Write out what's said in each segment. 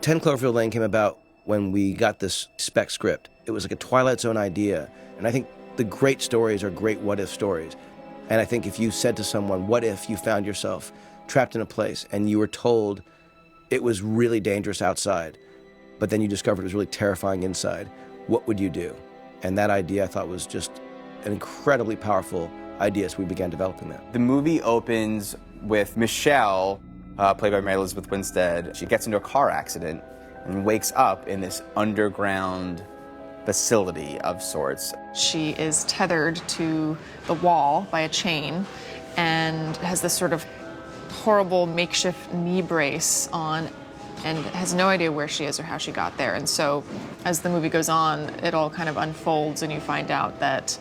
10 Cloverfield Lane came about when we got this spec script. It was like a Twilight Zone idea. And I think the great stories are great what-if stories. And I think if you said to someone, what if you found yourself trapped in a place and you were told it was really dangerous outside, but then you discovered it was really terrifying inside, what would you do? And that idea I thought was just an incredibly powerful idea, so we began developing that. The movie opens with Michelle, played by Mary Elizabeth Winstead. She gets into a car accident and wakes up in this underground facility of sorts. She is tethered to the wall by a chain and has this sort of horrible makeshift knee brace on and has no idea where she is or how she got there. And so as the movie goes on, it all kind of unfolds and you find out that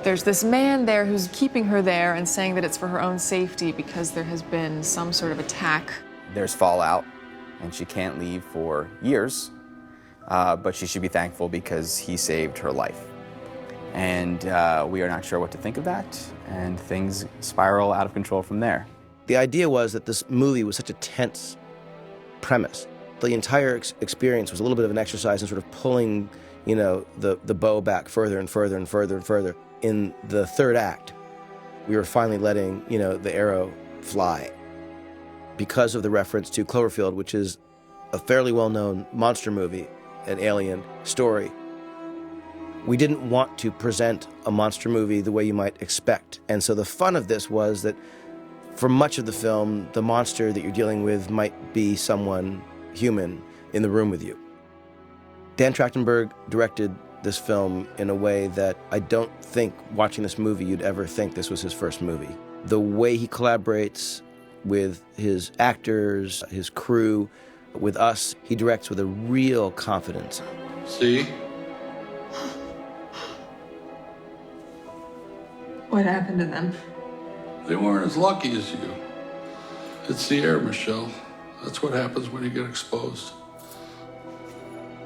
there's this man there who's keeping her there and saying that it's for her own safety because there has been some sort of attack. There's fallout and she can't leave for years, but she should be thankful because he saved her life. And we are not sure what to think of that, and things spiral out of control from there. The idea was that this movie was such a tense premise. The entire experience was a little bit of an exercise in sort of pulling, you know, the bow back further and further and further and further. In the third act, we were finally letting, you know, the arrow fly because of the reference to Cloverfield, which is a fairly well-known monster movie, an alien story. We didn't want to present a monster movie the way you might expect. And so the fun of this was that for much of the film, the monster that you're dealing with might be someone human in the room with you. Dan Trachtenberg directed this film in a way that I don't think watching this movie you'd ever think this was his first movie. The way he collaborates with his actors, his crew, with us, he directs with a real confidence. See? What happened to them? They weren't as lucky as you. It's the air, Michelle. That's what happens when you get exposed.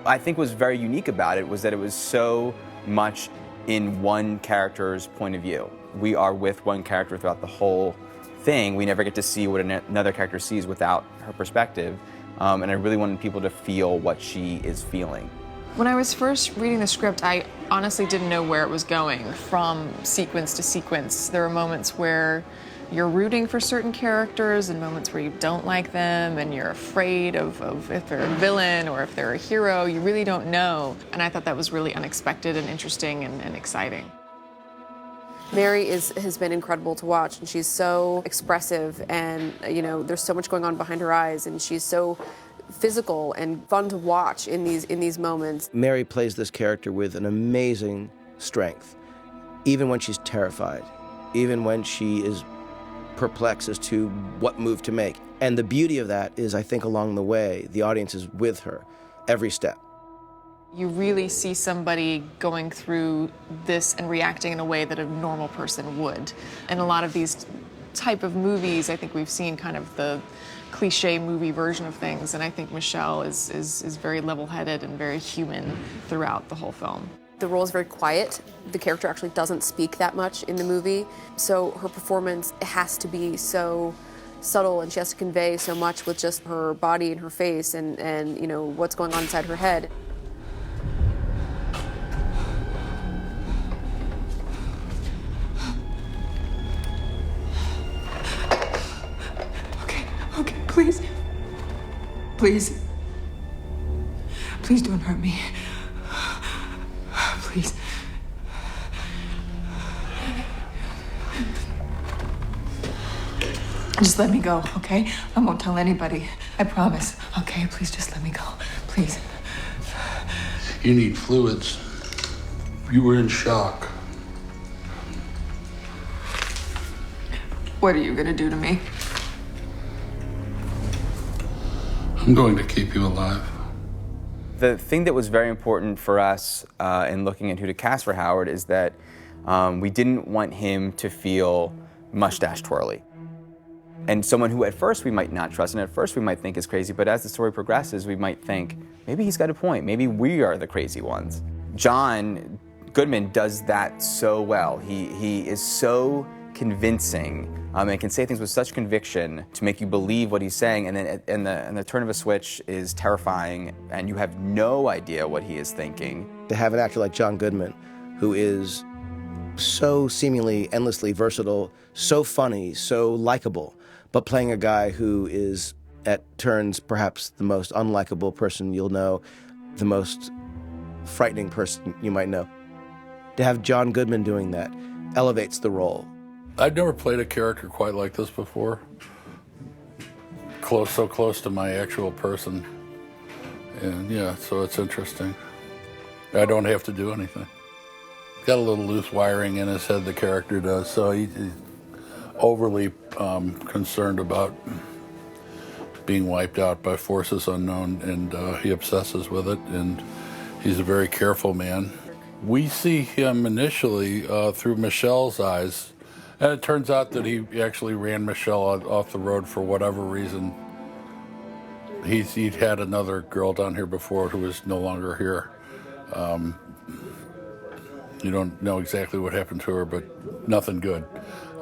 I think what was very unique about it was that it was so much in one character's point of view. We are with one character throughout the whole thing. We never get to see what another character sees without her perspective. And I really wanted people to feel what she is feeling. When I was first reading the script, I honestly didn't know where it was going from sequence to sequence. There were moments where you're rooting for certain characters and moments where you don't like them and you're afraid of if they're a villain or if they're a hero. You really don't know. And I thought that was really unexpected and interesting and exciting. Mary has been incredible to watch, and she's so expressive, and you know, there's so much going on behind her eyes, and she's so physical and fun to watch in these moments. Mary plays this character with an amazing strength, even when she's terrified, even when she is perplexed as to what move to make. And the beauty of that is, I think, along the way, the audience is with her every step. You really see somebody going through this and reacting in a way that a normal person would. In a lot of these type of movies, I think we've seen kind of the cliche movie version of things, and I think Michelle is very level-headed and very human throughout the whole film. The role is very quiet. The character actually doesn't speak that much in the movie, so her performance has to be so subtle, and she has to convey so much with just her body and her face and you know, what's going on inside her head. Okay, please. Please. Please don't hurt me. Please. Just let me go, okay? I won't tell anybody. I promise. Okay, please just let me go. Please. You need fluids. You were in shock. What are you gonna do to me? I'm going to keep you alive. The thing that was very important for us in looking at who to cast for Howard is that we didn't want him to feel mustache twirly. And someone who at first we might not trust and at first we might think is crazy, but as the story progresses, we might think, maybe he's got a point. Maybe we are the crazy ones. John Goodman does that so well. He is so convincing and can say things with such conviction to make you believe what he's saying, and then and the turn of a switch is terrifying, and you have no idea what he is thinking. To have an actor like John Goodman, who is so seemingly endlessly versatile, so funny, so likable, but playing a guy who is at turns perhaps the most unlikable person you'll know, the most frightening person you might know. To have John Goodman doing that elevates the role. I've never played a character quite like this before. So close to my actual person. And yeah, so it's interesting. I don't have to do anything. Got a little loose wiring in his head, the character does, so he's overly concerned about being wiped out by forces unknown, and he obsesses with it, and he's a very careful man. We see him initially through Michelle's eyes, and it turns out that he actually ran Michelle off the road for whatever reason. He'd had another girl down here before who was no longer here. You don't know exactly what happened to her, but nothing good.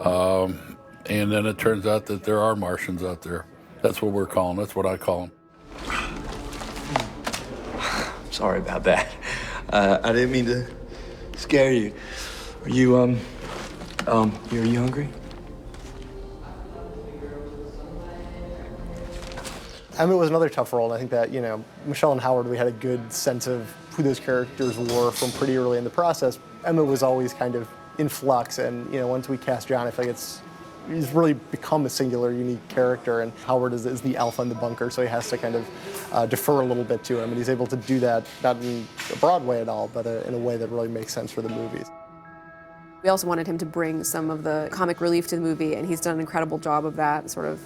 And then it turns out that there are Martians out there. That's what we're calling. That's what I call them. Sorry about that. I didn't mean to scare you. Are you hungry? Emmett was another tough role, and I think that, Michelle and Howard, we had a good sense of who those characters were from pretty early in the process. Emmett was always kind of in flux, and, once we cast John, I feel like he's really become a singular, unique character, and Howard is the alpha in the bunker, so he has to kind of defer a little bit to him, and he's able to do that, not in a broad way at all, but in a way that really makes sense for the movies. We also wanted him to bring some of the comic relief to the movie, and he's done an incredible job of that, sort of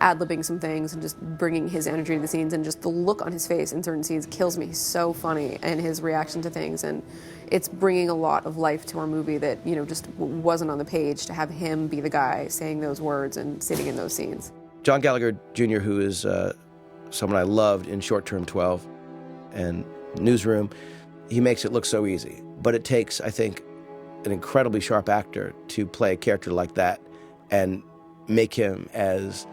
ad-libbing some things and just bringing his energy to the scenes, and just the look on his face in certain scenes kills me. He's so funny, and his reaction to things, and it's bringing a lot of life to our movie that, just wasn't on the page, to have him be the guy saying those words and sitting in those scenes. John Gallagher Jr., who is someone I loved in Short Term 12 and Newsroom, he makes it look so easy. But it takes, I think, an incredibly sharp actor to play a character like that and make him as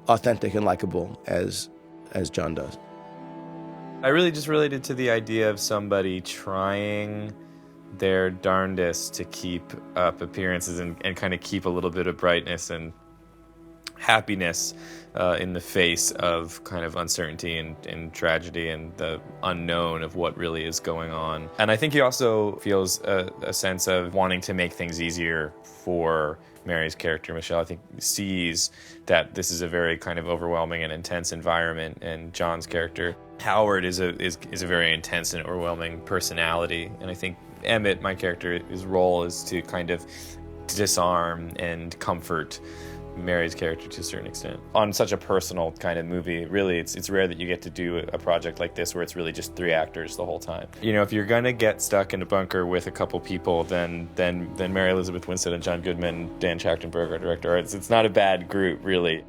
authentic and likable as John does. I really just related to the idea of somebody trying their darndest to keep up appearances and kind of keep a little bit of brightness and happiness in the face of kind of uncertainty and tragedy and the unknown of what really is going on. And I think he also feels a sense of wanting to make things easier for Mary's character, Michelle. I think sees that this is a very kind of overwhelming and intense environment, and John's character, Howard, is a very intense and overwhelming personality. And I think Emmett, my character, his role is to kind of disarm and comfort Mary's character to a certain extent. On such a personal kind of movie, really, it's rare that you get to do a project like this where it's really just 3 actors the whole time. If you're gonna get stuck in a bunker with a couple people, then Mary Elizabeth Winstead and John Goodman, Dan Trachtenberg, our director, it's not a bad group, really.